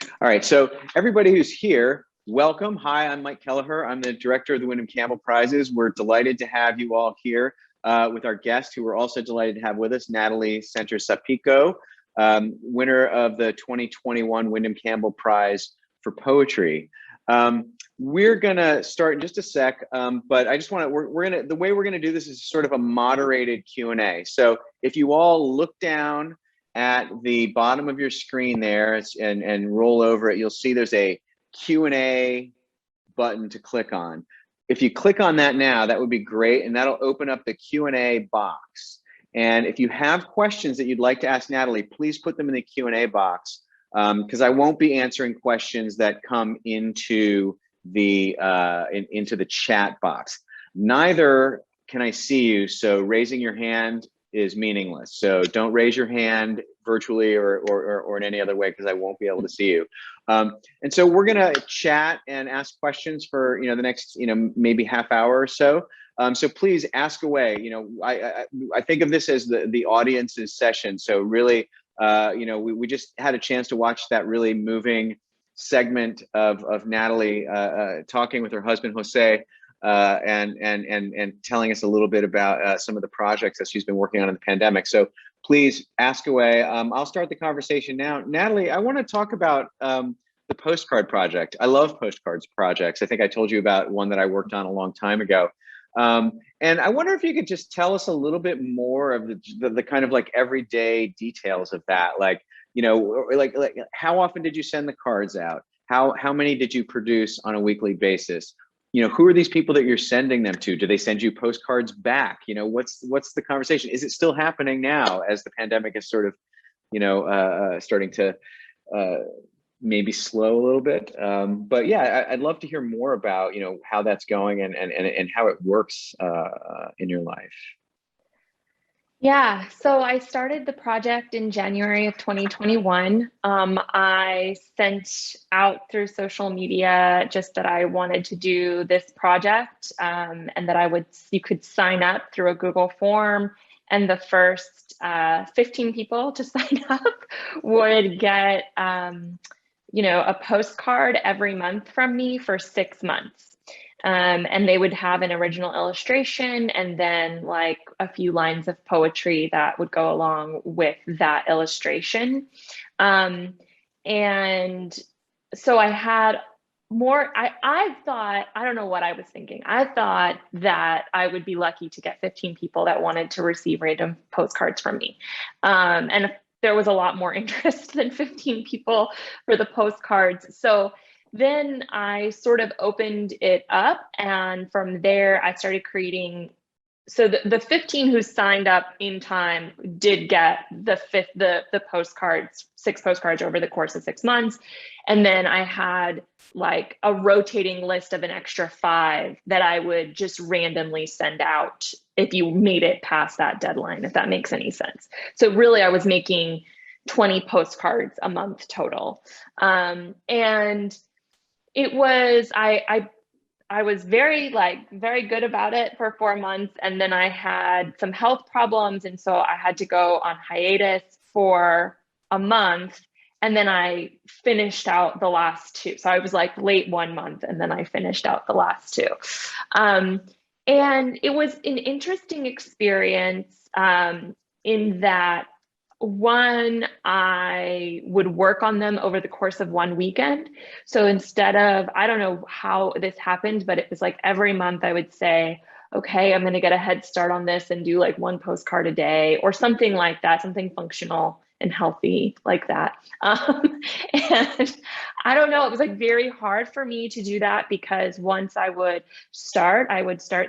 All right, so everybody who's here, welcome. Hi, I'm Mike Kelleher. I'm the director of the Windham-Campbell Prizes. We're delighted to have you all here with our guest, who we're also delighted to have with us, Natalie Scenters-Zapico, winner of the 2021 Windham-Campbell Prize for Poetry. We're gonna start in just a sec, but I just want to, the way we're gonna do this is sort of a moderated Q&A. So if you all look down at the bottom of your screen there and roll over it, you'll see there's a Q&A button to click on. If you click on that now, that would be great, and that'll open up the Q&A box. And if you have questions that you'd like to ask Natalie, please put them in the Q&A box, because I won't be answering questions that come into the chat box. Neither can I see you, so raising your hand is meaningless. So don't raise your hand virtually or in any other way, because I won't be able to see you. And so we're gonna chat and ask questions for the next maybe half hour or so. So please ask away. I think of this as the audience's session. So really, we just had a chance to watch that really moving segment of Natalie talking with her husband Jose. And telling us a little bit about some of the projects that she's been working on in the pandemic. So please ask away. I'll start the conversation now. Natalie, I want to talk about the postcard project. I love postcards projects. I think I told you about one that I worked on a long time ago. And I wonder if you could just tell us a little bit more of the kind of like everyday details of that. Like, like how often did you send the cards out? How many did you produce on a weekly basis? Who are these people that you're sending them to? Do they send you postcards back? What's the conversation? Is it still happening now as the pandemic is sort of, starting to maybe slow a little bit? But yeah, I'd love to hear more about, how that's going and how it works in your life. Yeah, so I started the project in January of 2021. I sent out through social media just that I wanted to do this project, and that you could sign up through a Google form, and the first 15 people to sign up would get a postcard every month from me for 6 months. And they would have an original illustration and then like a few lines of poetry that would go along with that illustration. And so I had more, I thought, I don't know what I was thinking. I thought that I would be lucky to get 15 people that wanted to receive random postcards from me. And there was a lot more interest than 15 people for the postcards. So then I sort of opened it up, and from there I started creating. So the 15 who signed up in time did get the postcards, 6 postcards over the course of 6 months. And then I had like a rotating list of an extra 5 that I would just randomly send out if you made it past that deadline, if that makes any sense. So really I was making 20 postcards a month total. And it was, I was very good about it for 4 months. And then I had some health problems. And so I had to go on hiatus for a month. And then I finished out the last 2. So I was like late 1 month, and then I finished out the last 2. And it was an interesting experience in that, one, I would work on them over the course of 1 weekend. So instead of, I don't know how this happened, but it was like every month I would say, okay, I'm going to get a head start on this and do like 1 postcard a day or something like that, something functional and healthy like that. And I don't know, it was like very hard for me to do that, because once I would start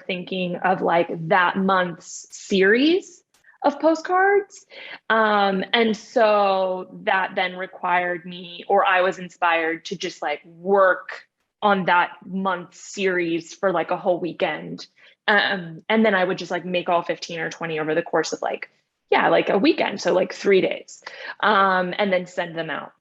thinking of like that month's series of postcards. And so that then required me, or I was inspired to just like work on that month series for like a whole weekend. And then I would just like make all 15 or 20 over the course of like a weekend. So like 3 days, and then send them out.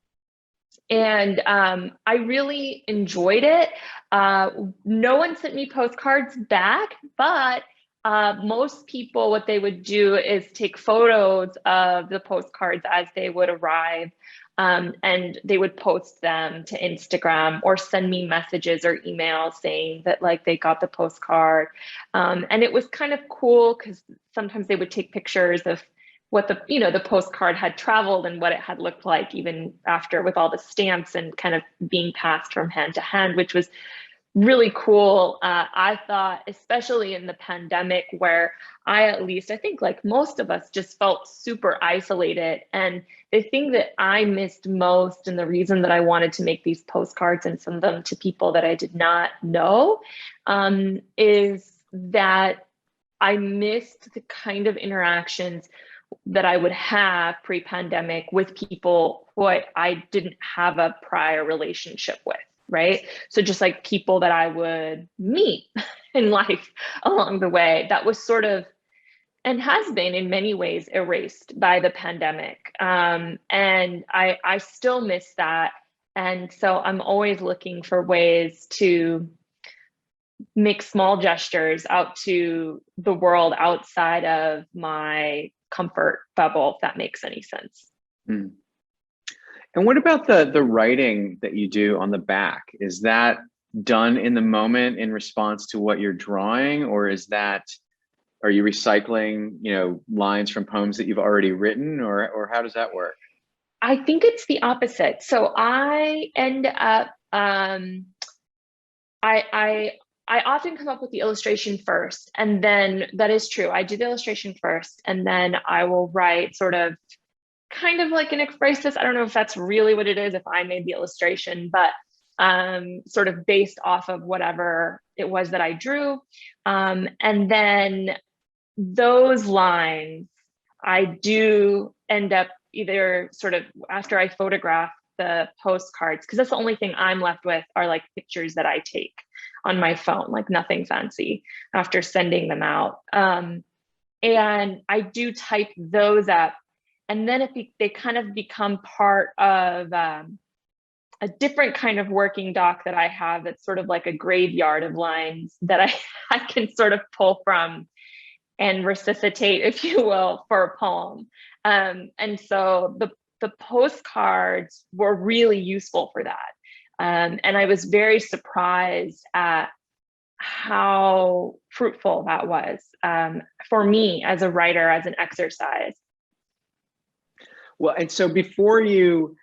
And I really enjoyed it. No one sent me postcards back, but Most people, what they would do is take photos of the postcards as they would arrive, and they would post them to Instagram or send me messages or emails saying that like they got the postcard. And it was kind of cool because sometimes they would take pictures of what the postcard had traveled and what it had looked like even after, with all the stamps and kind of being passed from hand to hand, which was really cool. I thought, especially in the pandemic, where at least I think like most of us just felt super isolated. And the thing that I missed most, and the reason that I wanted to make these postcards and send them to people that I did not know, is that I missed the kind of interactions that I would have pre-pandemic with people who I didn't have a prior relationship with. Right. So just like people that I would meet in life along the way, that was sort of, and has been in many ways, erased by the pandemic. And I still miss that. And so I'm always looking for ways to make small gestures out to the world outside of my comfort bubble, if that makes any sense. Mm. And what about the writing that you do on the back? Is that done in the moment in response to what you're drawing, or are you recycling, lines from poems that you've already written, or how does that work? I think it's the opposite. So I end up, I often come up with the illustration first, and then that is true. I do the illustration first, and then I will write sort of kind of like an ekphrasis. I don't know if that's really what it is, if I made the illustration, but sort of based off of whatever it was that I drew. And then those lines, I do end up either sort of after I photograph the postcards, because that's the only thing I'm left with are like pictures that I take on my phone, like nothing fancy after sending them out. And I do type those up. And then they kind of become part of a different kind of working doc that I have that's sort of like a graveyard of lines that I can sort of pull from and resuscitate, if you will, for a poem. And so the postcards were really useful for that. And I was very surprised at how fruitful that was for me as a writer, as an exercise. Well, and so before you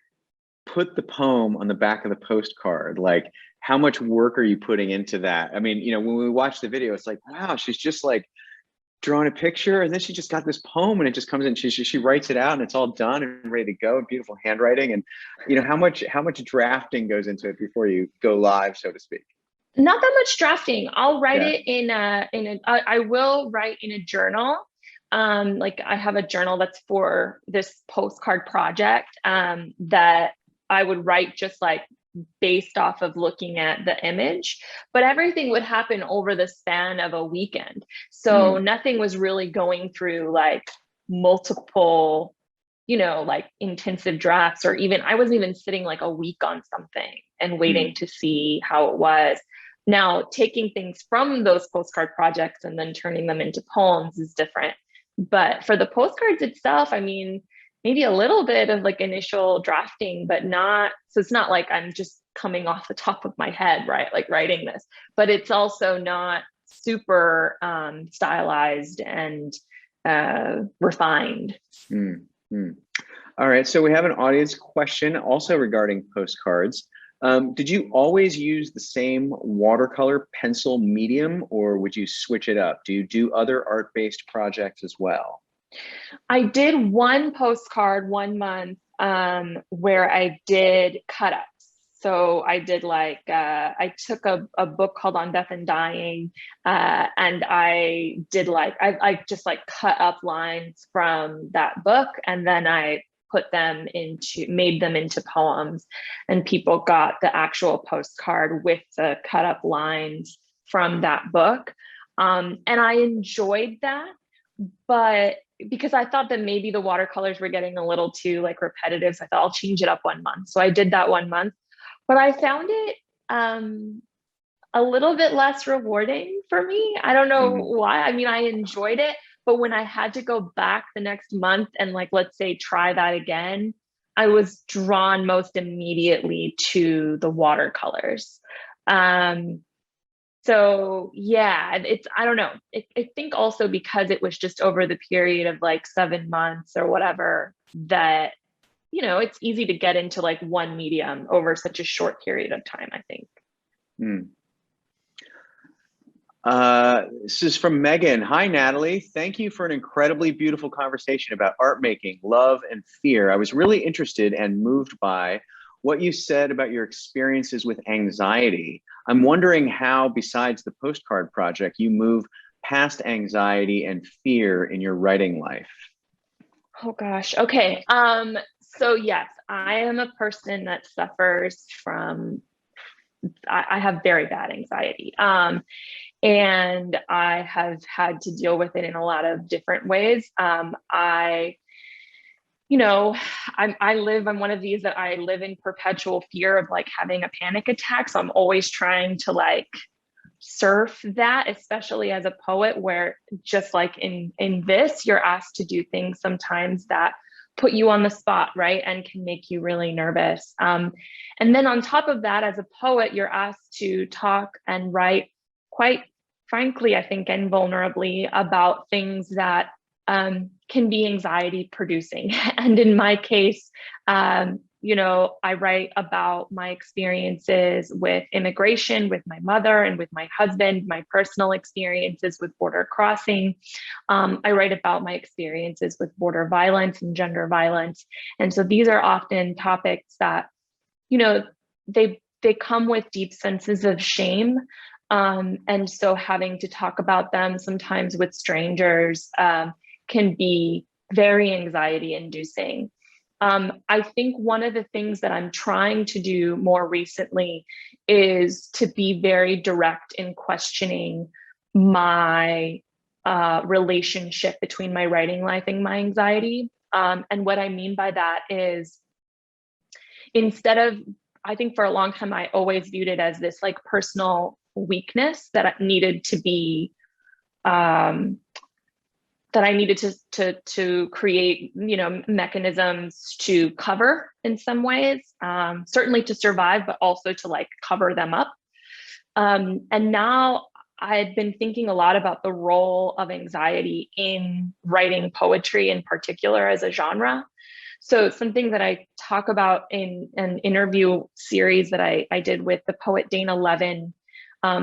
put the poem on the back of the postcard, like how much work are you putting into that? I mean, when we watch the video, it's like, wow, she's just like drawing a picture, and then she just got this poem, and it just comes in. She writes it out, and it's all done and ready to go, and beautiful handwriting. And how much drafting goes into it before you go live, so to speak? Not that much drafting. I'll write it I will write in a journal. Like I have a journal that's for this postcard project that I would write just like based off of looking at the image, but everything would happen over the span of a weekend. So nothing was really going through like multiple, like intensive drafts, or even I wasn't even sitting like a week on something and waiting to see how it was. Now, taking things from those postcard projects and then turning them into poems is different. But for the postcards itself, I mean, maybe a little bit of like initial drafting, but not, so it's not like I'm just coming off the top of my head, right? Like writing this, but it's also not super stylized and refined. All right, so we have an audience question also regarding postcards. Did you always use the same watercolor pencil medium, or would you switch it up? Do you do other art-based projects as well? I did one postcard 1 month where I did cut-ups. So I did like, I took a book called On Death and Dying, and I did like, I just like cut up lines from that book, and then I made them into poems, and people got the actual postcard with the cut up lines from that book. And I enjoyed that, but because I thought that maybe the watercolors were getting a little too like repetitive, so I thought I'll change it up 1 month. So I did that 1 month, but I found it a little bit less rewarding for me. I don't know Mhm. why. I mean, I enjoyed it, but when I had to go back the next month and like, let's say, try that again, I was drawn most immediately to the watercolors. Um, so yeah, it's, I don't know. I think also because it was just over the period of like 7 months or whatever, that, you know, it's easy to get into like one medium over such a short period of time, I think. Mm. This is from Megan. Hi, Natalie. Thank you for an incredibly beautiful conversation about art making, love, and fear. I was really interested and moved by what you said about your experiences with anxiety. I'm wondering how, besides the postcard project, you move past anxiety and fear in your writing life. Oh gosh. Okay. So yes, I am a person that suffers from, I have very bad anxiety. And I have had to deal with it in a lot of different ways. You know, I'm one of these that I live in perpetual fear of like having a panic attack. So I'm always trying to like surf that, especially as a poet, where just like in this, you're asked to do things sometimes that put you on the spot, right, and can make you really nervous. And then on top of that, as a poet, you're asked to talk and write quite frankly, I think, and vulnerably about things that can be anxiety producing. And in my case, you know, I write about my experiences with immigration, with my mother and with my husband, my personal experiences with border crossing. I write about my experiences with border violence and gender violence. And so these are often topics that, you know, they come with deep senses of shame. And so having to talk about them sometimes with strangers can be very anxiety inducing. I think one of the things that I'm trying to do more recently is to be very direct in questioning my relationship between my writing life and my anxiety. And what I mean by that is instead of, I think for a long time, I always viewed it as this like personal weakness that needed to be that I needed to create, you know, mechanisms to cover in some ways, certainly to survive, but also to like cover them up. And now I've been thinking a lot about the role of anxiety in writing poetry in particular as a genre. So something that I talk about in an interview series that I did with the poet Dana Levin,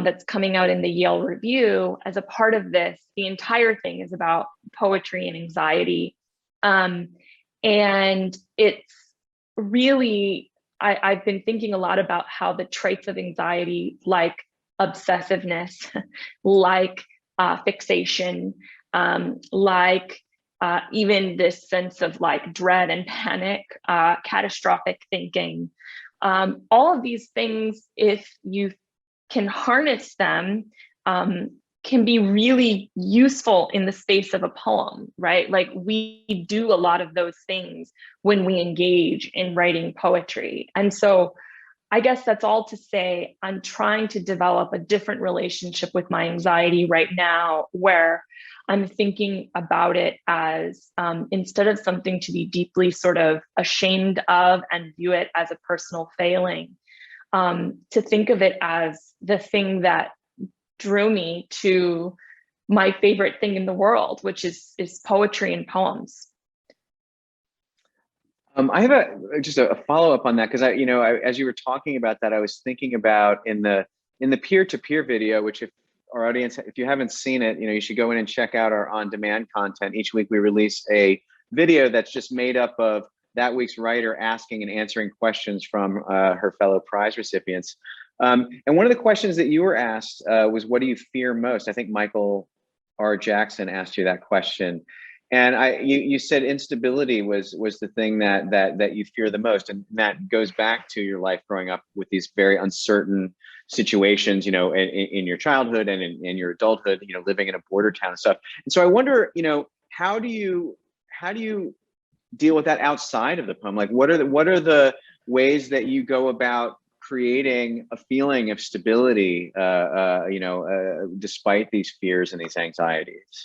that's coming out in the Yale Review as a part of this. The entire thing is about poetry and anxiety. And it's really, I've been thinking a lot about how the traits of anxiety, like obsessiveness, like fixation, like even this sense of like dread and panic, catastrophic thinking, all of these things, if you can harness them, can be really useful in the space of a poem, right? Like we do a lot of those things when we engage in writing poetry. And so I guess that's all to say, I'm trying to develop a different relationship with my anxiety right now, where I'm thinking about it as instead of something to be deeply sort of ashamed of and view it as a personal failing, to think of it as the thing that drew me to my favorite thing in the world, which is poetry and poems. I have just a follow up on that because as you were talking about that, I was thinking about in the peer-to-peer video, which if our audience, if you haven't seen it, you should go in and check out our on-demand content. Each week we release a video that's just made up of that week's writer asking and answering questions from her fellow prize recipients. And one of the questions that you were asked was, what do you fear most? I think Michael R. Jackson asked you that question. And you said instability was the thing that you fear the most. And that goes back to your life growing up with these very uncertain situations, in your childhood and in your adulthood, living in a border town and stuff. And so I wonder, how do you deal with that outside of the poem? Like, what are the ways that you go about creating a feeling of stability, despite these fears and these anxieties?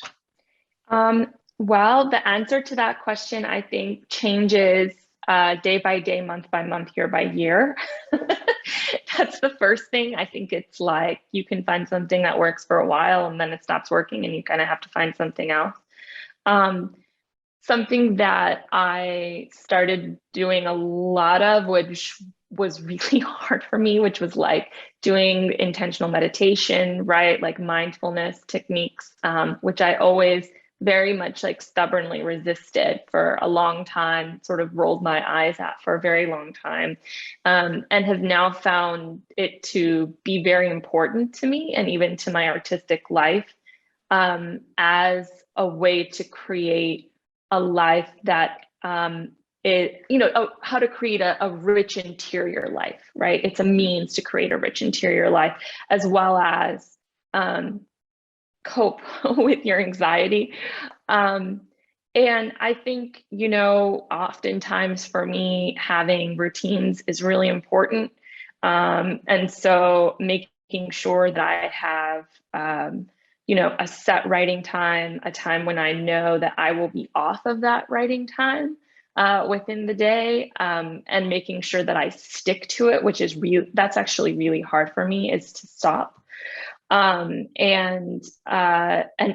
Well, the answer to that question, I think, changes day by day, month by month, year by year. That's the first thing. I think it's like you can find something that works for a while and then it stops working and you kind of have to find something else. Something that I started doing a lot of, which was really hard for me, which was like doing intentional meditation, right? Like mindfulness techniques, which I always very much like stubbornly resisted for a long time, sort of rolled my eyes at for a very long time, and have now found it to be very important to me and even to my artistic life, as a way to create a life that how to create a rich interior life, right? It's a means to create a rich interior life, as well as cope with your anxiety. And I think, oftentimes for me, having routines is really important. And so making sure that I have, a set writing time, a time when I know that I will be off of that writing time within the day, and making sure that I stick to it, which is that's actually really hard for me, is to stop. And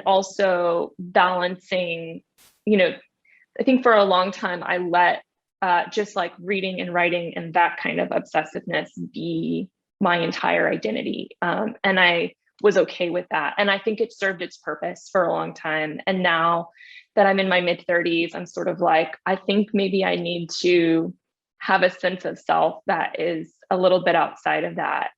also balancing, I think for a long time I let just like reading and writing and that kind of obsessiveness be my entire identity. And I was okay with that. And I think it served its purpose for a long time. And now that I'm in my mid-30s, I'm sort of like, I think maybe I need to have a sense of self that is a little bit outside of that,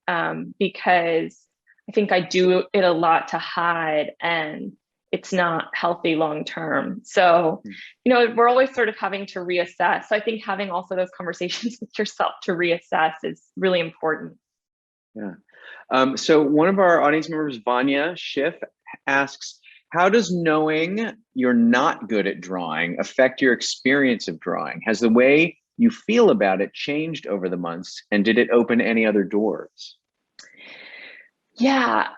because I think I do it a lot to hide, and it's not healthy long term. So, we're always sort of having to reassess. So I think having also those conversations with yourself to reassess is really important. Yeah. So one of our audience members, Vanya Schiff, asks, how does knowing you're not good at drawing affect your experience of drawing? Has the way you feel about it changed over the months, and did it open any other doors? Yeah.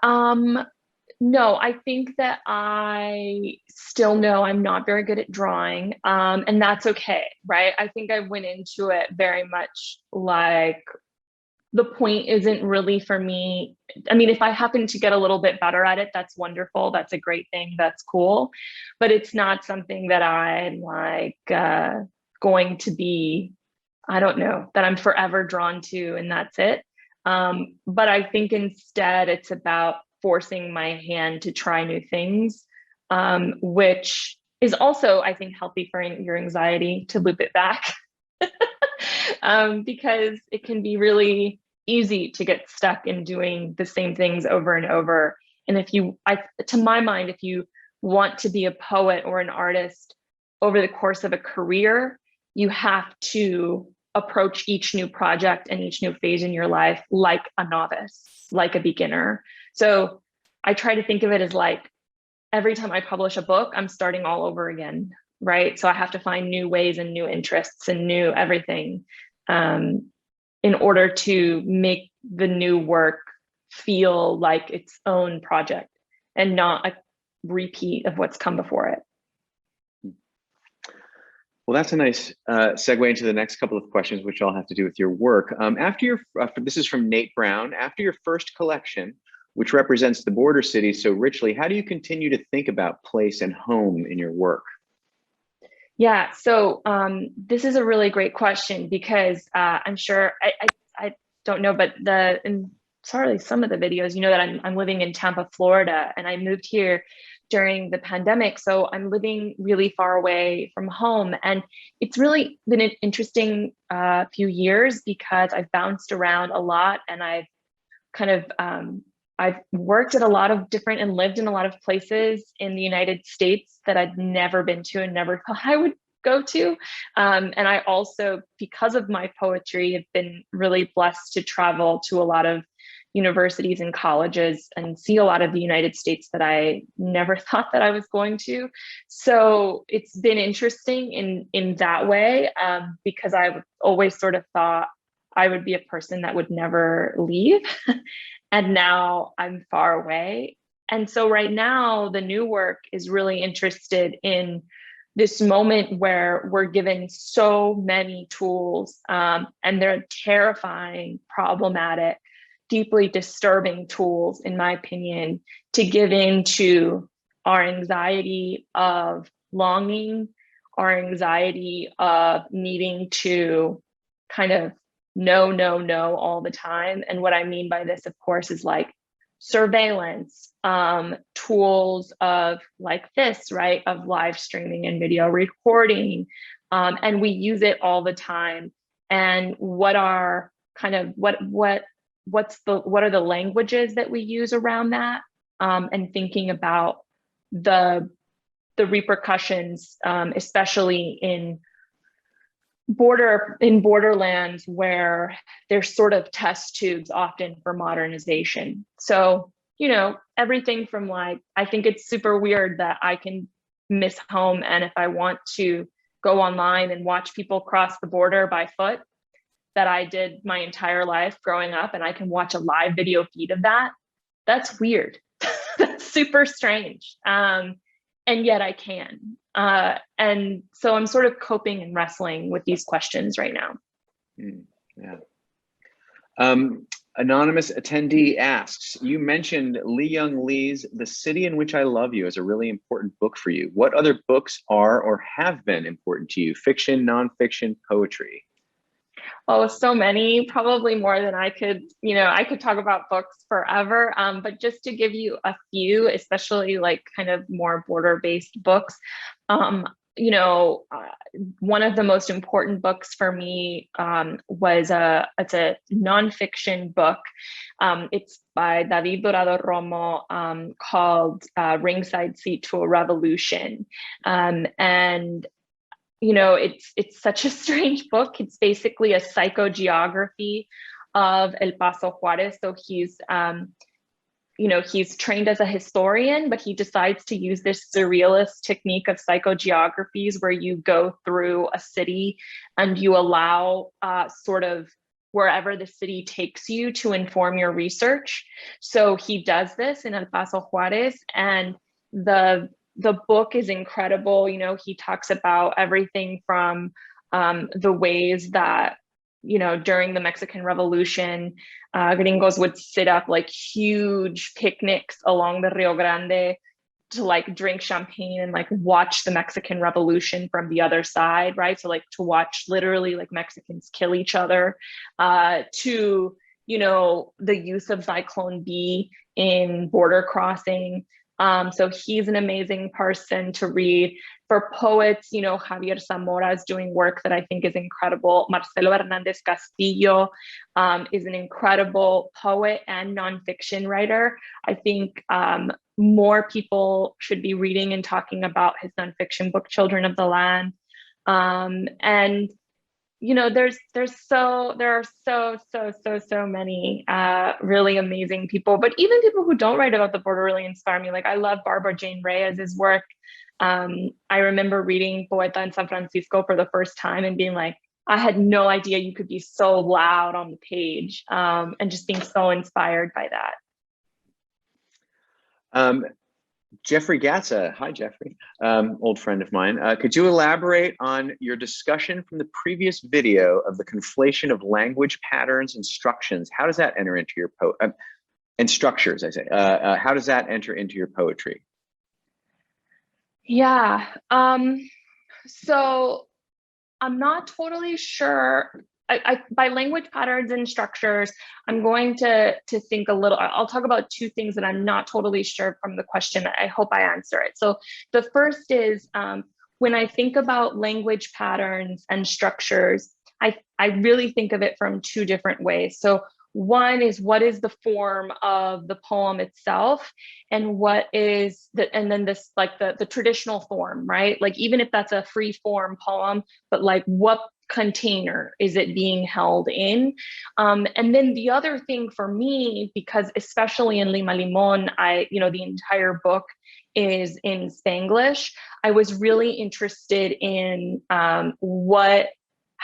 No, I think that I still know I'm not very good at drawing. And that's okay, right? I think I went into it very much like the point isn't really for me. I mean, if I happen to get a little bit better at it, that's wonderful. That's a great thing. That's cool. But it's not something that I'm like going to be, I don't know, that I'm forever drawn to, and that's it. But I think instead it's about forcing my hand to try new things, which is also, I think, healthy for your anxiety, to loop it back. Because it can be really easy to get stuck in doing the same things over and over. And to my mind, if you want to be a poet or an artist over the course of a career, you have to approach each new project and each new phase in your life like a novice, like a beginner. So I try to think of it as like every time I publish a book, I'm starting all over again, right? So I have to find new ways and new interests and new everything, in order to make the new work feel like its own project and not a repeat of what's come before it. Well, that's a nice segue into the next couple of questions, which all have to do with your work. This is from Nate Brown. After your first collection, which represents the border city so richly, how do you continue to think about place and home in your work? Yeah, so this is a really great question, because I'm sure, I don't know, but some of the videos, that I'm living in Tampa, Florida, and I moved here during the pandemic. So I'm living really far away from home. And it's really been an interesting few years, because I've bounced around a lot, and I've kind of, I've worked at a lot of different and lived in a lot of places in the United States that I'd never been to and never thought I would go to. And I also, because of my poetry, have been really blessed to travel to a lot of universities and colleges and see a lot of the United States that I never thought that I was going to. So it's been interesting in that way, because I've always sort of thought I would be a person that would never leave. And now I'm far away. And so right now, the new work is really interested in this moment where we're given so many tools, and they're terrifying, problematic, deeply disturbing tools, in my opinion, to give in to our anxiety of longing, our anxiety of needing to kind of no all the time. And what I mean by this, of course, is like surveillance, tools of like this, right, of live streaming and video recording, and we use it all the time. And what are kind of what are the languages that we use around that, and thinking about the repercussions, especially in borderlands where there's sort of test tubes often for modernization. So, you know, everything from like, I think it's super weird that I can miss home, and if I want to go online and watch people cross the border by foot that I did my entire life growing up, and I can watch a live video feed of that, that's weird. That's super strange. And yet I can. And so I'm sort of coping and wrestling with these questions right now. Yeah. Anonymous attendee asks, you mentioned Lee Young Lee's The City in Which I Love You as a really important book for you. What other books are or have been important to you? Fiction, nonfiction, poetry? Oh, so many, probably more than I could, you know, I could talk about books forever. But just to give you a few, especially like kind of more border-based books, you know, one of the most important books for me it's a nonfiction book. It's by David Dorado Romo, called Ringside Seat to a Revolution. And you know, it's such a strange book. It's basically a psychogeography of El Paso Juarez. So he's, you know, he's trained as a historian, but he decides to use this surrealist technique of psychogeographies where you go through a city and you allow sort of wherever the city takes you to inform your research. So he does this in El Paso Juarez, and the book is incredible. You know, he talks about everything from the ways that, you know, during the Mexican Revolution, gringos would sit up like huge picnics along the Rio Grande to like drink champagne and like watch the Mexican Revolution from the other side, right? So like to watch literally like Mexicans kill each other, to, you know, the use of Zyklon B in border crossing. So he's an amazing person to read. For poets, you know, Javier Zamora is doing work that I think is incredible. Marcelo Hernandez Castillo is an incredible poet and nonfiction writer. I think more people should be reading and talking about his nonfiction book, Children of the Land. And you know, there are so many really amazing people, but even people who don't write about the border really inspire me. Like I love Barbara Jane Reyes's work. I remember reading Poeta in San Francisco for the first time and being like, I had no idea you could be so loud on the page, and just being so inspired by that. Jeffrey Gatza, hi Jeffrey, old friend of mine. Could you elaborate on your discussion from the previous video of the conflation of language patterns and instructions? How does that enter into your and structures, I say, how does that enter into your poetry? Yeah, so I'm not totally sure. By language patterns and structures, I'm going to think a little. I'll talk about two things that I'm not totally sure from the question. I hope I answer it. So the first is when I think about language patterns and structures, I really think of it from two different ways. So one is what is the form of the poem itself, and what is and then this like the traditional form, right? Like even if that's a free form poem, but like what container is it being held in? And then the other thing for me, because especially in Lima Limon, the entire book is in Spanglish. I was really interested in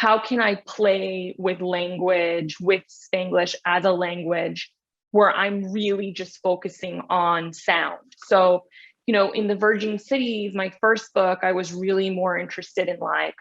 how can I play with language, with Spanglish as a language, where I'm really just focusing on sound. So, in the Virgin Cities, my first book, I was really more interested in like,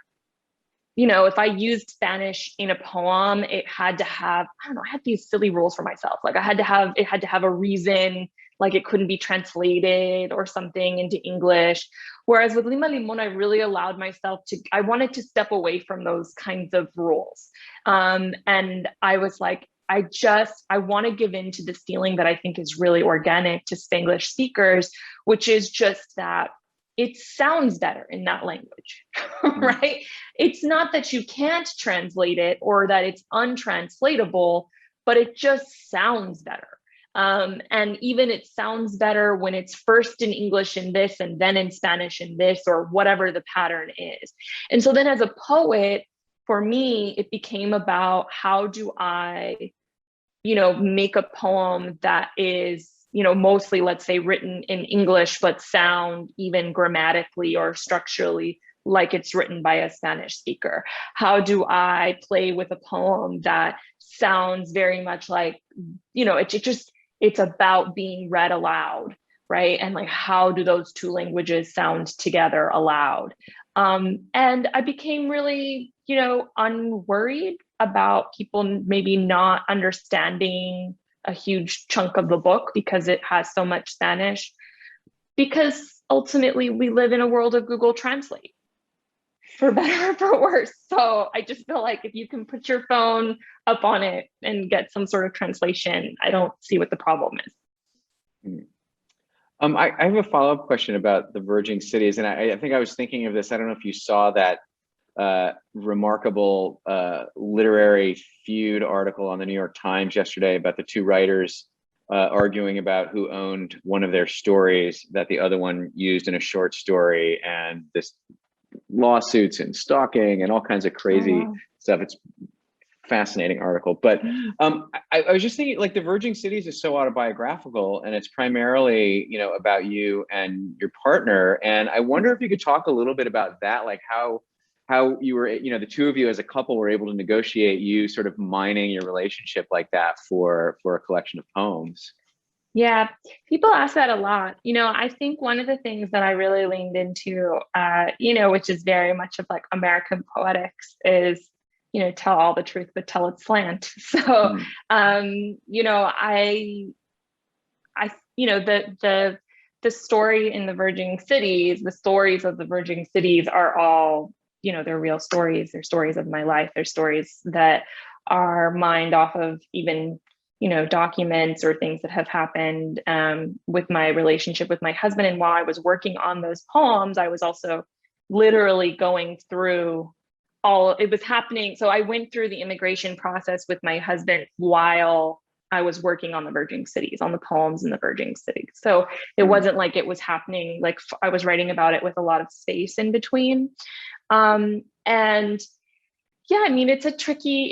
if I used Spanish in a poem, it had to have, I don't know, I had these silly rules for myself. Like it had to have a reason, like it couldn't be translated or something into English. Whereas with Lima Limon, I really allowed myself I wanted to step away from those kinds of rules. And I was like, I want to give in to this feeling that I think is really organic to Spanglish speakers, which is just that it sounds better in that language, right? It's not that you can't translate it or that it's untranslatable, but it just sounds better. And even it sounds better when it's first in English in this and then in Spanish in this, or whatever the pattern is. And so then as a poet, for me, it became about how do I, make a poem that is, mostly, let's say, written in English, but sound even grammatically or structurally like it's written by a Spanish speaker? How do I play with a poem that sounds very much like, it's about being read aloud, right? And like, how do those two languages sound together aloud? And I became really, unworried about people maybe not understanding a huge chunk of the book because it has so much Spanish, because ultimately we live in a world of Google Translate, for better or for worse. So I just feel like if you can put your phone up on it and get some sort of translation, I don't see what the problem is. I have a follow-up question about the Virgin Cities, and I think I was thinking of this. I don't know if you saw that remarkable literary feud article on the New York Times yesterday about the two writers arguing about who owned one of their stories that the other one used in a short story, and this lawsuits and stalking and all kinds of crazy stuff. It's fascinating article. But I was just thinking, like, the Virgin Cities is so autobiographical, and it's primarily, about you and your partner. And I wonder if you could talk a little bit about that, like how you were, the two of you as a couple were able to negotiate you sort of mining your relationship like that for a collection of poems. Yeah, people ask that a lot. I think one of the things that I really leaned into, which is very much of like American poetics, is, tell all the truth, but tell it slant. So, the story in the Virgin Cities, the stories of the Virgin Cities are all, they're real stories. They're stories of my life. They're stories that are mined off of even, documents or things that have happened with my relationship with my husband. And while I was working on those poems, I was also literally going through it was happening. So I went through the immigration process with my husband while I was working on the Virgin Cities, on the poems in the Virgin Cities. So it wasn't like it was happening, like I was writing about it with a lot of space in between. And yeah, I mean, it's a tricky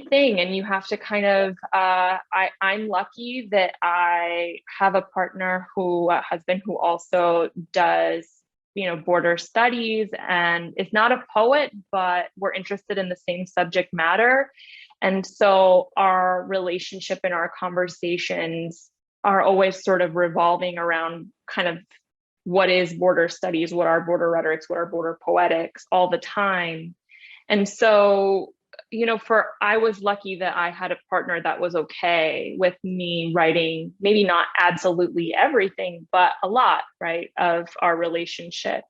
thing. And you have to kind of, I'm lucky that I have a husband who also does, border studies and is not a poet, but we're interested in the same subject matter. And so our relationship and our conversations are always sort of revolving around kind of what is border studies, what are border rhetorics, what are border poetics all the time. And so, I was lucky that I had a partner that was okay with me writing, maybe not absolutely everything, but a lot, right, of our relationship.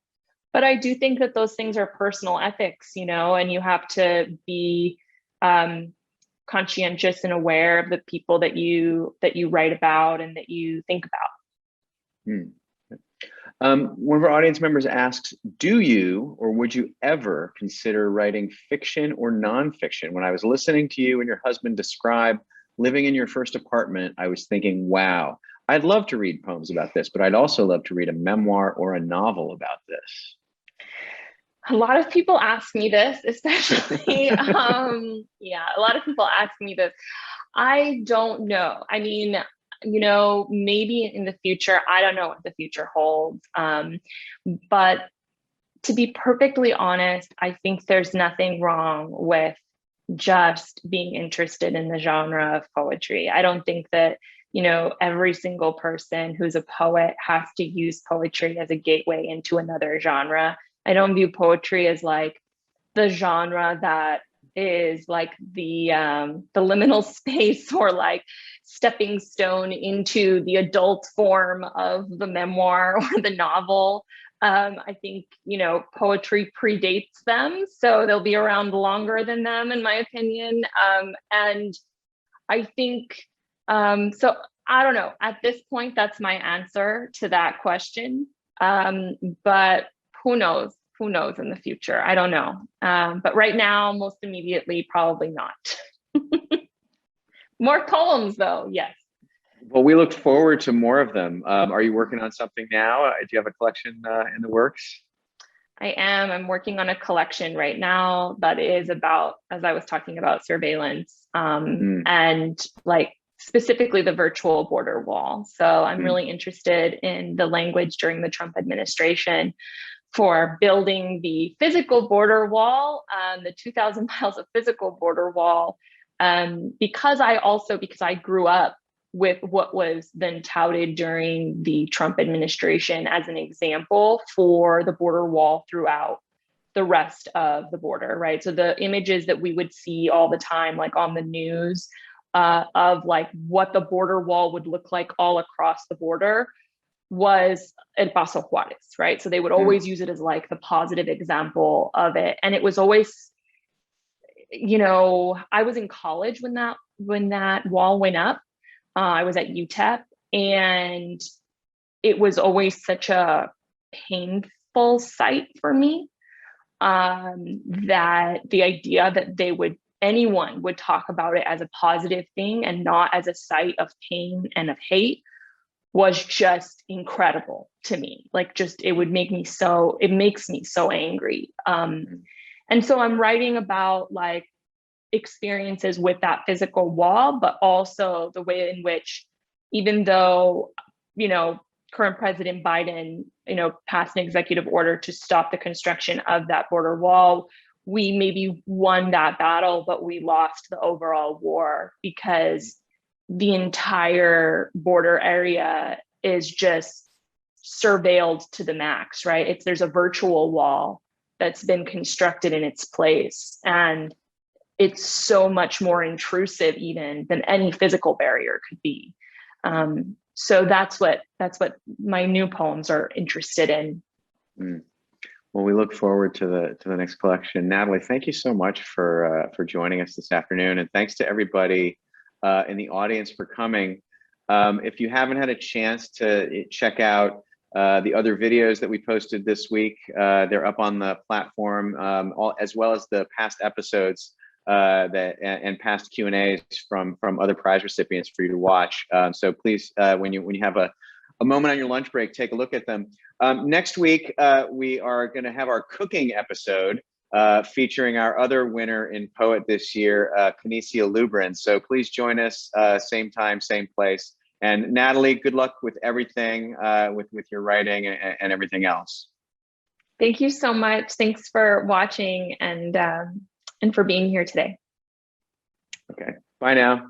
But I do think that those things are personal ethics, and you have to be conscientious and aware of the people that you write about and that you think about. One of our audience members asks, do you or would you ever consider writing fiction or nonfiction? When I was listening to you and your husband describe living in your first apartment, I was thinking, wow, I'd love to read poems about this, but I'd also love to read a memoir or a novel about this. A lot of people ask me this, especially, a lot of people ask me this. I don't know. I mean, maybe in the future, I don't know what the future holds. But to be perfectly honest, I think there's nothing wrong with just being interested in the genre of poetry. I don't think that, every single person who's a poet has to use poetry as a gateway into another genre. I don't view poetry as like the genre that is like the liminal space or like stepping stone into the adult form of the memoir or the novel. I think, poetry predates them, so they'll be around longer than them, in my opinion. And I think, so I don't know, at this point, that's my answer to that question. But who knows? Who knows in the future? I don't know. But right now, most immediately, probably not. More poems though, yes. Well, we look forward to more of them. Are you working on something now? Do you have a collection in the works? I am. I'm working on a collection right now that is about, as I was talking about, surveillance, and like specifically the virtual border wall. So I'm really interested in the language during the Trump administration for building the physical border wall, the 2,000 miles of physical border wall, because I grew up with what was then touted during the Trump administration as an example for the border wall throughout the rest of the border, right? So the images that we would see all the time, like on the news, of like what the border wall would look like all across the border was El Paso Juarez, right? So they would always use it as like the positive example of it. And it was always, I was in college when that wall went up. I was at UTEP, and it was always such a painful sight for me, that the idea that anyone would talk about it as a positive thing and not as a site of pain and of hate was just incredible to me. Like, just, it makes me so angry. And so I'm writing about like experiences with that physical wall, but also the way in which, even though, current President Biden, passed an executive order to stop the construction of that border wall, we maybe won that battle, but we lost the overall war, because the entire border area is just surveilled to the max, right? There's a virtual wall that's been constructed in its place, and it's so much more intrusive even than any physical barrier could be. So that's what my new poems are interested in. Well, we look forward to the next collection. Natalie, thank you so much for joining us this afternoon, and thanks to everybody in the audience for coming. If you haven't had a chance to check out the other videos that we posted this week, they're up on the platform, as well as the past episodes and past Q&As from other prize recipients for you to watch. So please, when you have a moment on your lunch break, take a look at them. Next week, we are going to have our cooking episode featuring our other winner in Poet this year, Canisia Lubrin. So please join us, same time, same place. And Natalie, good luck with everything, with your writing and everything else. Thank you so much. Thanks for watching and for being here today. Okay, bye now.